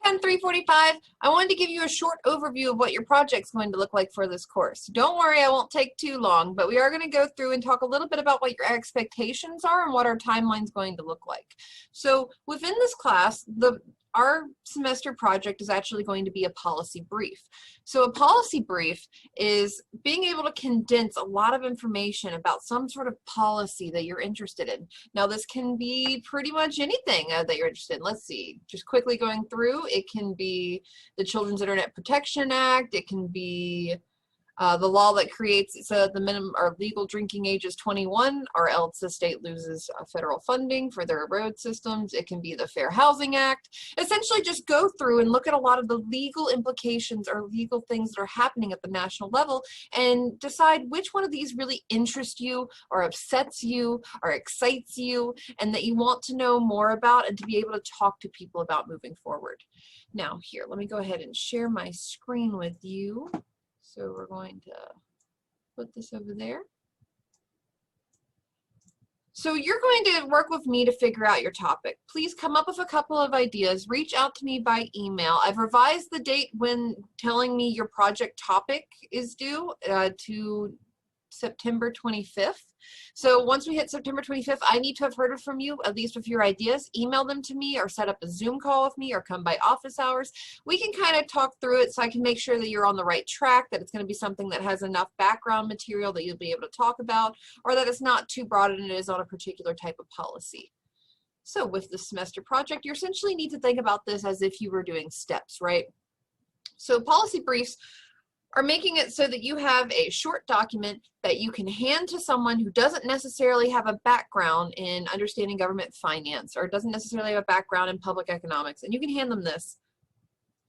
Chem 345, I wanted to give you a short overview of what your project's going to look like for this course. Don't worry, I won't take too long, but we are going to go through and talk a little bit about what your expectations are and what our timeline's going to look like. So within this class, our semester project is actually going to be a policy brief. So a policy brief is being able to condense a lot of information about some sort of policy that you're interested in. Now this can be pretty much anything that you're interested in. Let's see, just quickly going through, it can be the Children's Internet Protection Act, it can be the law that creates so the minimum or legal drinking age is 21 or else the state loses federal funding for their road systems. It can be the Fair Housing Act. Essentially just go through and look at a lot of the legal implications or legal things that are happening at the national level and decide which one of these really interests you or upsets you or excites you and that you want to know more about and to be able to talk to people about moving forward. Now here, let me go ahead and share my screen with you. So we're going to put this over there. So you're going to work with me to figure out your topic. Please come up with a couple of ideas. Reach out to me by email. I've revised the date when telling me your project topic is due to September 25th. So once we hit September 25th, I need to have heard from you, at least with your ideas. Email them to me or set up a Zoom call with me or come by office hours. We can kind of talk through it so I can make sure that you're on the right track, that it's going to be something that has enough background material that you'll be able to talk about, or that it's not too broad and it is on a particular type of policy. So with the semester project, you essentially need to think about this as if you were doing steps, right? So policy briefs are making it so that you have a short document that you can hand to someone who doesn't necessarily have a background in understanding government finance or doesn't necessarily have a background in public economics, and you can hand them this.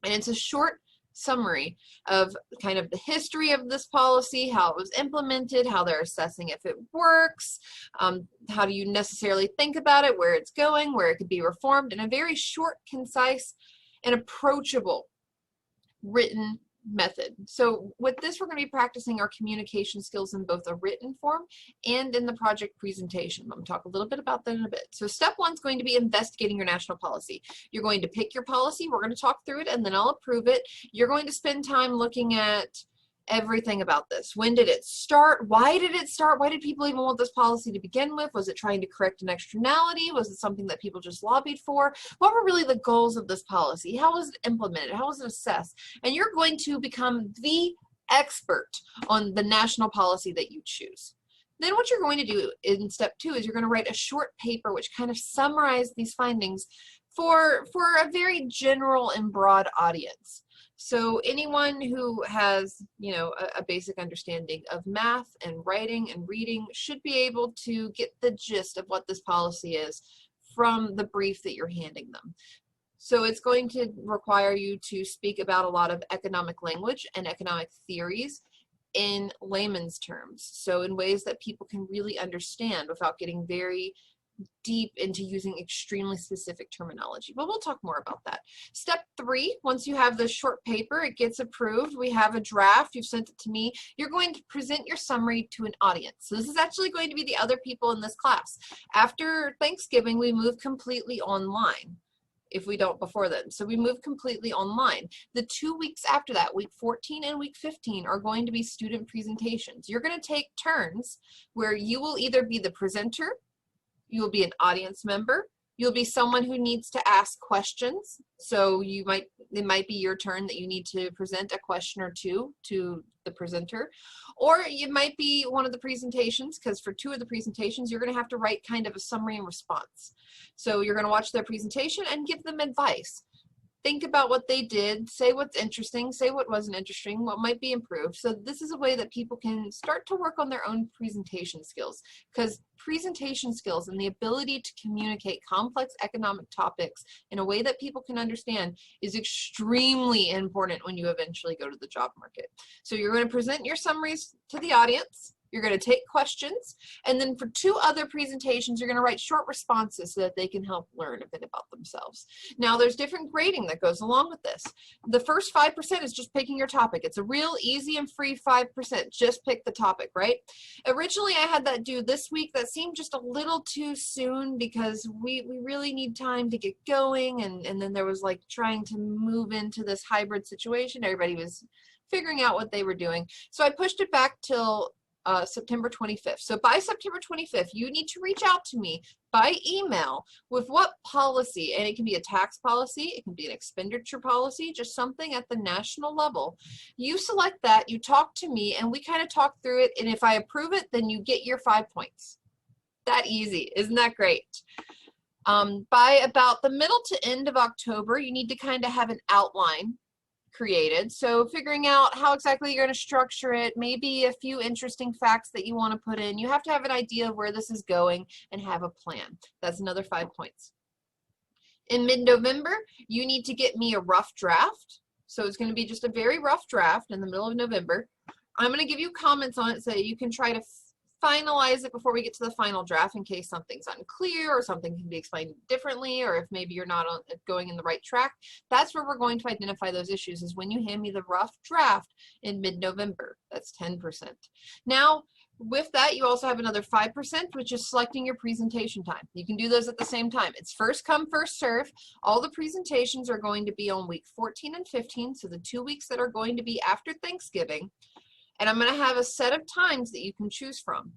And it's a short summary of kind of the history of this policy, how it was implemented, how they're assessing if it works, how do you necessarily think about it, where it's going, where it could be reformed, in a very short, concise, and approachable written method. So with this, we're going to be practicing our communication skills in both a written form and in the project presentation. I'm going to talk a little bit about that in a bit. So step one is going to be investigating your national policy. You're going to pick your policy, we're going to talk through it, and then I'll approve it. You're going to spend time looking at everything about this. When did it start? Why did it start? Why did people even want this policy to begin with? Was it trying to correct an externality? Was it something that people just lobbied for? What were really the goals of this policy? How was it implemented? How was it assessed? And you're going to become the expert on the national policy that you choose. Then what you're going to do in step two is you're going to write a short paper which kind of summarizes these findings for a very general and broad audience. So anyone who has, you know, a basic understanding of math and writing and reading should be able to get the gist of what this policy is from the brief that you're handing them. So it's going to require you to speak about a lot of economic language and economic theories in layman's terms. So in ways that people can really understand without getting very deep into using extremely specific terminology, but we'll talk more about that. Step three, once you have this short paper, it gets approved, we have a draft, you've sent it to me, you're going to present your summary to an audience. So this is actually going to be the other people in this class. After Thanksgiving, we move completely online. If we don't before then. So we move completely online. The 2 weeks after that, week 14 and week 15, are going to be student presentations. You're going to take turns where you will either be the presenter, you will be an audience member, you'll be someone who needs to ask questions. So it might be your turn that you need to present a question or two to the presenter. Or you might be one of the presentations, because for two of the presentations, you're going to have to write kind of a summary and response. So you're going to watch their presentation and give them advice. Think about what they did, say what's interesting, say what wasn't interesting, what might be improved. So this is a way that people can start to work on their own presentation skills, because presentation skills and the ability to communicate complex economic topics in a way that people can understand is extremely important when you eventually go to the job market. So you're going to present your summaries to the audience. You're going to take questions, and then for 2 other presentations, you're going to write short responses so that they can help learn a bit about themselves. Now, there's different grading that goes along with this. The first 5% is just picking your topic. It's a real easy and free 5%. Just pick the topic, right? Originally, I had that due this week. That seemed just a little too soon because we really need time to get going, and then there was like trying to move into this hybrid situation. Everybody was figuring out what they were doing. So I pushed it back till September 25th. So by September 25th, you need to reach out to me by email with what policy, and it can be a tax policy, it can be an expenditure policy, just something at the national level. You select that, you talk to me, and we kind of talk through it, and if I approve it, then you get your 5 points. That easy. Isn't that great? By about the middle to end of October, you need to kind of have an outline created. So figuring out how exactly you're going to structure it, maybe a few interesting facts that you want to put in. You have to have an idea of where this is going and have a plan. That's another 5 points. In mid-November, you need to get me a rough draft. So it's going to be just a very rough draft in the middle of November. I'm going to give you comments on it so you can try to finalize it before we get to the final draft in case something's unclear or something can be explained differently, or if maybe you're not going in the right track. That's where we're going to identify those issues, is when you hand me the rough draft in mid-November. That's 10%. Now, with that, you also have another 5%, which is selecting your presentation time. You can do those at the same time. It's first come, first serve. All the presentations are going to be on week 14 and 15, so the 2 weeks that are going to be after Thanksgiving. And I'm going to have a set of times that you can choose from.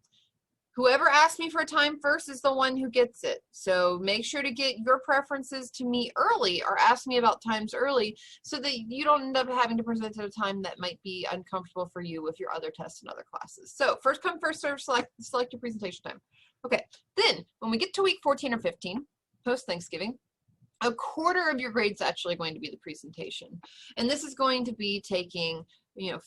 Whoever asks me for a time first is the one who gets it. So make sure to get your preferences to me early, or ask me about times early, so that you don't end up having to present at a time that might be uncomfortable for you with your other tests and other classes. So first come, first serve, select your presentation time. Okay, then when we get to week 14 or 15, post-Thanksgiving, a quarter of your grade is actually going to be the presentation. And this is going to be taking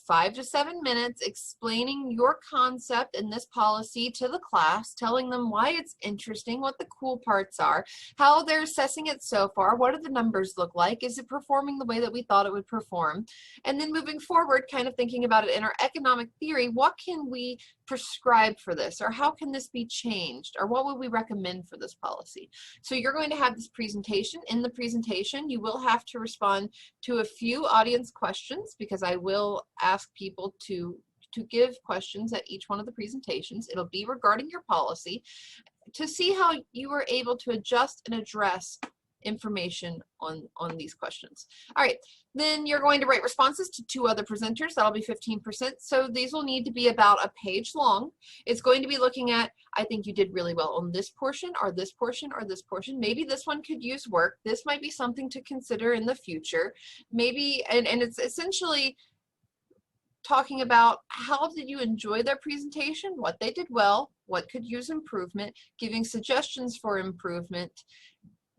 5 to 7 minutes explaining your concept and this policy to the class, telling them why it's interesting, what the cool parts are, how they're assessing it so far, what do the numbers look like, is it performing the way that we thought it would perform, and then moving forward, kind of thinking about it in our economic theory, what can we prescribe for this, or how can this be changed, or what would we recommend for this policy. So you're going to have this presentation. In the presentation, you will have to respond to a few audience questions, because I will ask people to give questions at each one of the presentations. It'll be regarding your policy to see how you were able to adjust and address information on these questions. All right, then you're going to write responses to 2 other presenters. That'll be 15%. So these will need to be about a page long. It's going to be looking at, I think you did really well on this portion, or this portion, or this portion. Maybe this one could use work. This might be something to consider in the future. Maybe, and it's essentially talking about how did you enjoy their presentation, what they did well, what could use improvement, giving suggestions for improvement,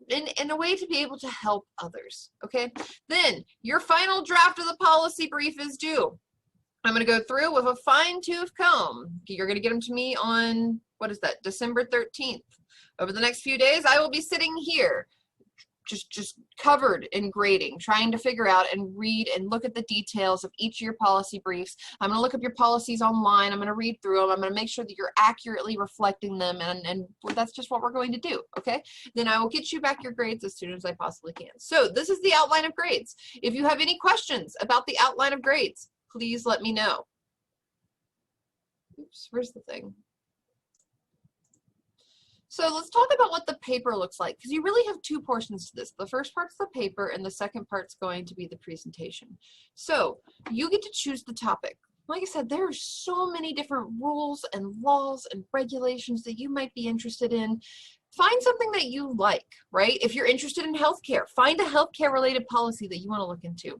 in a way to be able to help others. Okay, then your final draft of the policy brief is due. I'm going to go through with a fine-tooth comb. You're going to get them to me on, what is that, December 13th. Over the next few days, I will be sitting here just covered in grading, trying to figure out and read and look at the details of each of your policy briefs. I'm going to look up your policies online. I'm going to read through them. I'm going to make sure that you're accurately reflecting them, and that's just what we're going to do, okay? Then I will get you back your grades as soon as I possibly can. So this is the outline of grades. If you have any questions about the outline of grades, please let me know. Oops, where's the thing? So let's talk about what the paper looks like, because you really have 2 portions to this. The first part's the paper, and the second part's going to be the presentation. So you get to choose the topic. Like I said, there are so many different rules and laws and regulations that you might be interested in. Find something that you like, right? If you're interested in healthcare, find a healthcare related policy that you want to look into.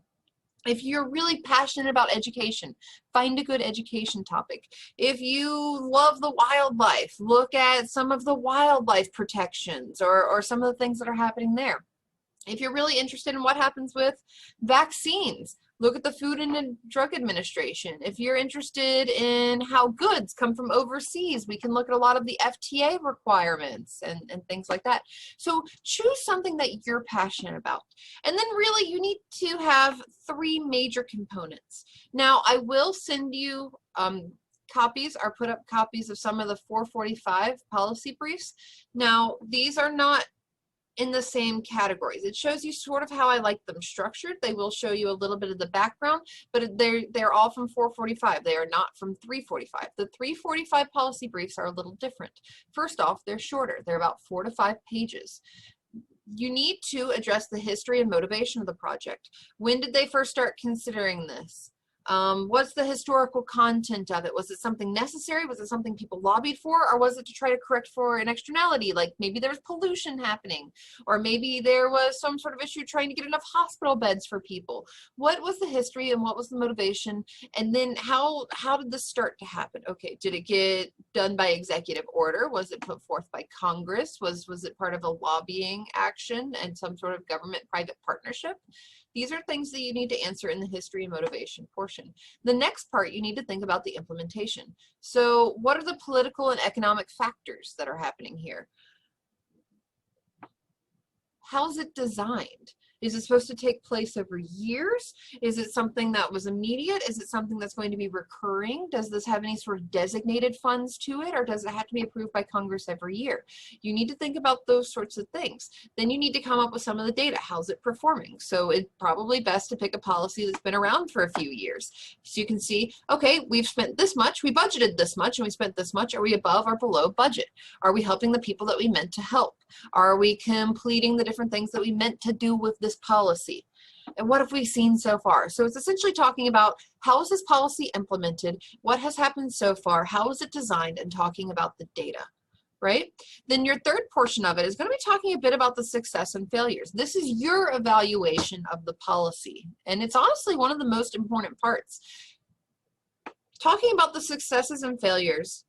If you're really passionate about education, find a good education topic. If you love the wildlife, look at some of the wildlife protections or some of the things that are happening there. If you're really interested in what happens with vaccines, look at the Food and Drug Administration. If you're interested in how goods come from overseas, we can look at a lot of the FTA requirements and things like that. So choose something that you're passionate about. And then really you need to have 3 major components. Now I will send you copies are put up copies of some of the 445 policy briefs. Now, these are not in the same categories. It shows you sort of how I like them structured. They will show you a little bit of the background, but they're all from 445. They are not from 345. The 345 policy briefs are a little different. First off, they're shorter. They're about 4 to 5 pages. You need to address the history and motivation of the project. When did they first start considering this? What's the historical content of it? Was it something necessary? Was it something people lobbied for? Or was it to try to correct for an externality? Like maybe there was pollution happening, or maybe there was some sort of issue trying to get enough hospital beds for people. What was the history and what was the motivation? And then how did this start to happen? Okay, did it get done by executive order? Was it put forth by Congress? Was it part of a lobbying action and some sort of government-private partnership? These are things that you need to answer in the history and motivation portion. The next part, you need to think about the implementation. So what are the political and economic factors that are happening here? How's it designed? Is it supposed to take place over years? Is it something that was immediate? Is it something that's going to be recurring? Does this have any sort of designated funds to it, or does it have to be approved by Congress every year? You need to think about those sorts of things. Then you need to come up with some of the data. How's it performing? So it's probably best to pick a policy that's been around for a few years. So you can see, okay, we've spent this much, we budgeted this much, and we spent this much. Are we above or below budget? Are we helping the people that we meant to help? Are we completing the different things that we meant to do with this policy? And what have we seen so far? So it's essentially talking about how is this policy implemented, what has happened so far, how is it designed, and talking about the data, right? Then your third portion of it is going to be talking a bit about the success and failures. This is your evaluation of the policy, and it's honestly one of the most important parts. Talking about the successes and failures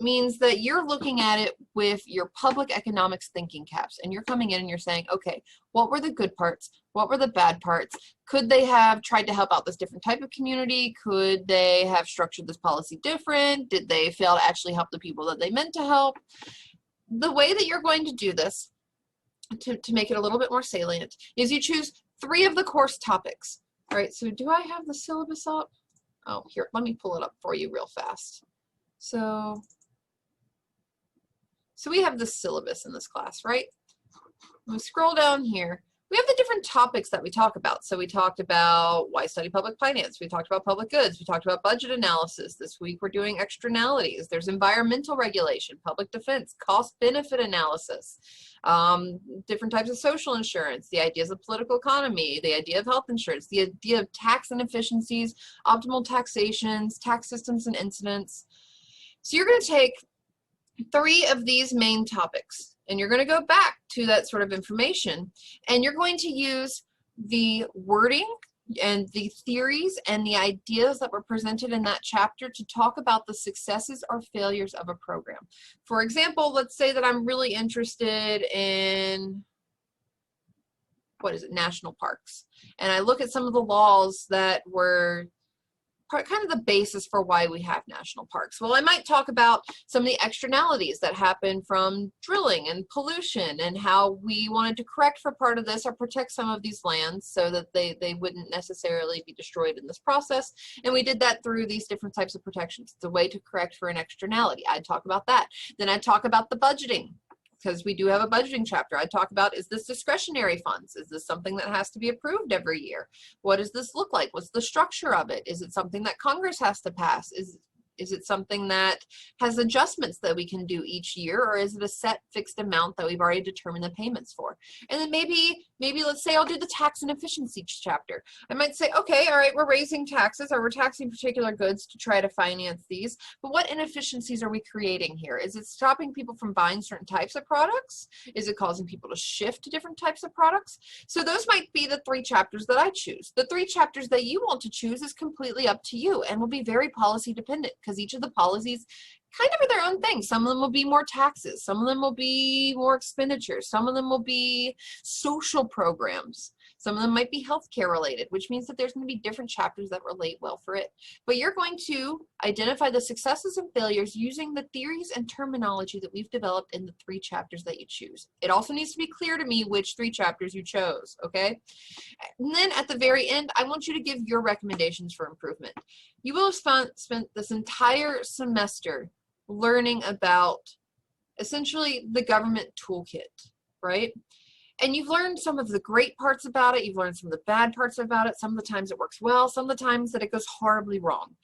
means that you're looking at it with your public economics thinking caps, and you're coming in and you're saying, okay, what were the good parts? What were the bad parts? Could they have tried to help out this different type of community? Could they have structured this policy different? Did they fail to actually help the people that they meant to help? The way that you're going to do this, to make it a little bit more salient, is you choose 3 of the course topics. All right, so do I have the syllabus up? Oh, here, let me pull it up for you real fast. So we have the syllabus in this class, right? When we scroll down here, we have the different topics that we talk about. So we talked about why study public finance. We talked about public goods. We talked about budget analysis. This week we're doing externalities. There's environmental regulation, public defense, cost-benefit analysis, different types of social insurance, the ideas of political economy, the idea of health insurance, the idea of tax inefficiencies, optimal taxations, tax systems and incidents. So you're going to take 3 of these main topics, and you're going to go back to that sort of information, and you're going to use the wording and the theories and the ideas that were presented in that chapter to talk about the successes or failures of a program. For example, let's say that I'm really interested in, what is it, national parks, and I look at some of the laws that were kind of the basis for why we have national parks. Well, I might talk about some of the externalities that happen from drilling and pollution, and how we wanted to correct for part of this or protect some of these lands so that they wouldn't necessarily be destroyed in this process. And we did that through these different types of protections. It's a way to correct for an externality. I'd talk about that. Then I'd talk about the budgeting, because we do have a budgeting chapter. I talk about, is this discretionary funds? Is this something that has to be approved every year? What does this look like? What's the structure of it? Is it something that Congress has to pass? Is it something that has adjustments that we can do each year, or is it a set fixed amount that we've already determined the payments for? And then maybe let's say I'll do the tax and efficiency chapter. I might say, okay, all right, we're raising taxes, or we're taxing particular goods to try to finance these, but what inefficiencies are we creating here? Is it stopping people from buying certain types of products? Is it causing people to shift to different types of products? So those might be the 3 chapters that I choose. The 3 chapters that you want to choose is completely up to you, and will be very policy dependent, because each of the policies kind of are their own thing. Some of them will be more taxes, some of them will be more expenditures, some of them will be social programs. Some of them might be healthcare related, which means that there's going to be different chapters that relate well for it. But you're going to identify the successes and failures using the theories and terminology that we've developed in the 3 chapters that you choose. It also needs to be clear to me which 3 chapters you chose, okay? And then at the very end, I want you to give your recommendations for improvement. You will have spent this entire semester learning about essentially the government toolkit, right? And you've learned some of the great parts about it, you've learned some of the bad parts about it, some of the times it works well, some of the times that it goes horribly wrong.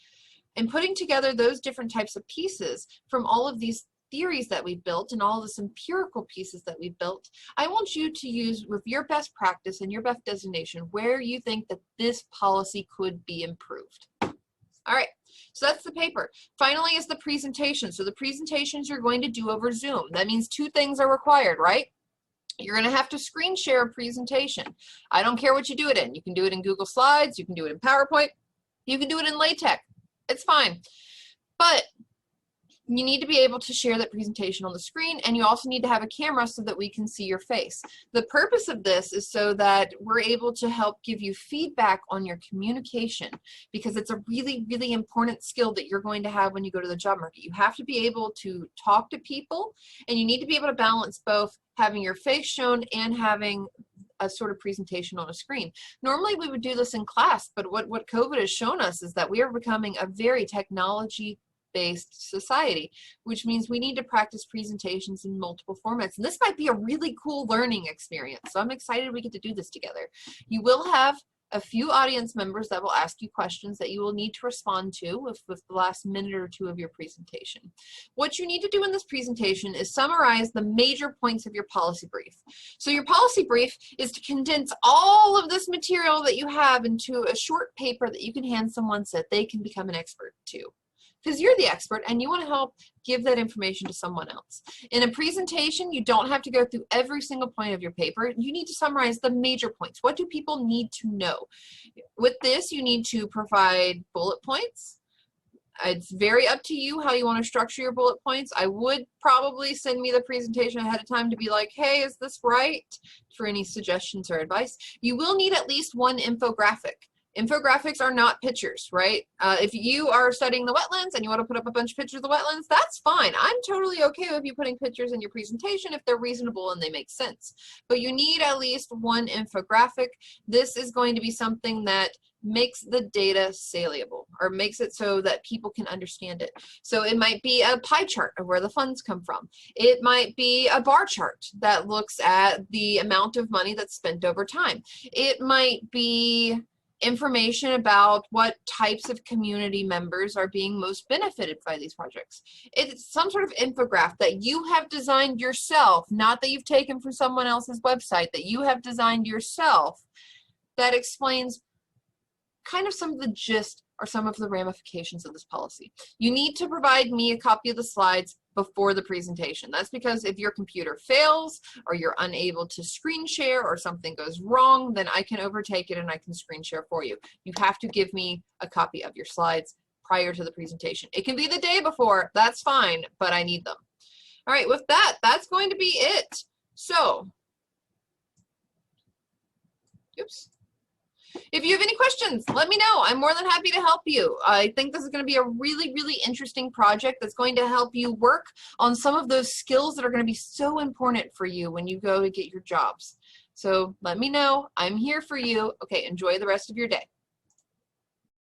And putting together those different types of pieces from all of these theories that we've built and all this empirical pieces that we've built, I want you to use with your best practice and your best designation where you think that this policy could be improved. All right, so that's the paper. Finally is the presentation. So the presentations you're going to do over Zoom. That means 2 things are required, right? You're going to have to screen share a presentation. I don't care what you do it in. You can do it in Google Slides, you can do it in PowerPoint, you can do it in LaTeX. It's fine. But you need to be able to share that presentation on the screen, and you also need to have a camera so that we can see your face. The purpose of this is so that we're able to help give you feedback on your communication, because it's a really, really important skill that you're going to have when you go to the job market. You have to be able to talk to people, and you need to be able to balance both having your face shown and having a sort of presentation on a screen. Normally we would do this in class, but what COVID has shown us is that we are becoming a very technology-based society, which means we need to practice presentations in multiple formats. And this might be a really cool learning experience. So I'm excited we get to do this together. You will have a few audience members that will ask you questions that you will need to respond to with the last minute or 2 of your presentation. What you need to do in this presentation is summarize the major points of your policy brief. So your policy brief is to condense all of this material that you have into a short paper that you can hand someone so that they can become an expert too. Because you're the expert and you want to help give that information to someone else. In a presentation, you don't have to go through every single point of your paper. You need to summarize the major points. What do people need to know? With this, you need to provide bullet points. It's very up to you how you want to structure your bullet points. I would probably send me the presentation ahead of time to be like, hey, is this right? For any suggestions or advice. You will need at least 1 infographic. Infographics are not pictures, right? If you are studying the wetlands and you want to put up a bunch of pictures of the wetlands, that's fine. I'm totally okay with you putting pictures in your presentation if they're reasonable and they make sense. But you need at least 1 infographic. This is going to be something that makes the data saleable, or makes it so that people can understand it. So it might be a pie chart of where the funds come from. It might be a bar chart that looks at the amount of money that's spent over time. It might be information about what types of community members are being most benefited by these projects. It's some sort of infographic that you have designed yourself, not that you've taken from someone else's website, that you have designed yourself, that explains kind of some of the gist or some of the ramifications of this policy. You need to provide me a copy of the slides before the presentation. That's because if your computer fails or you're unable to screen share or something goes wrong, then I can overtake it and I can screen share for you. You have to give me a copy of your slides prior to the presentation. It can be the day before, that's fine, but I need them. All right, with that, that's going to be it. So, oops. If you have any questions, let me know. I'm more than happy to help you. I think this is going to be a really, really interesting project that's going to help you work on some of those skills that are going to be so important for you when you go to get your jobs. So let me know. I'm here for you. Okay, enjoy the rest of your day.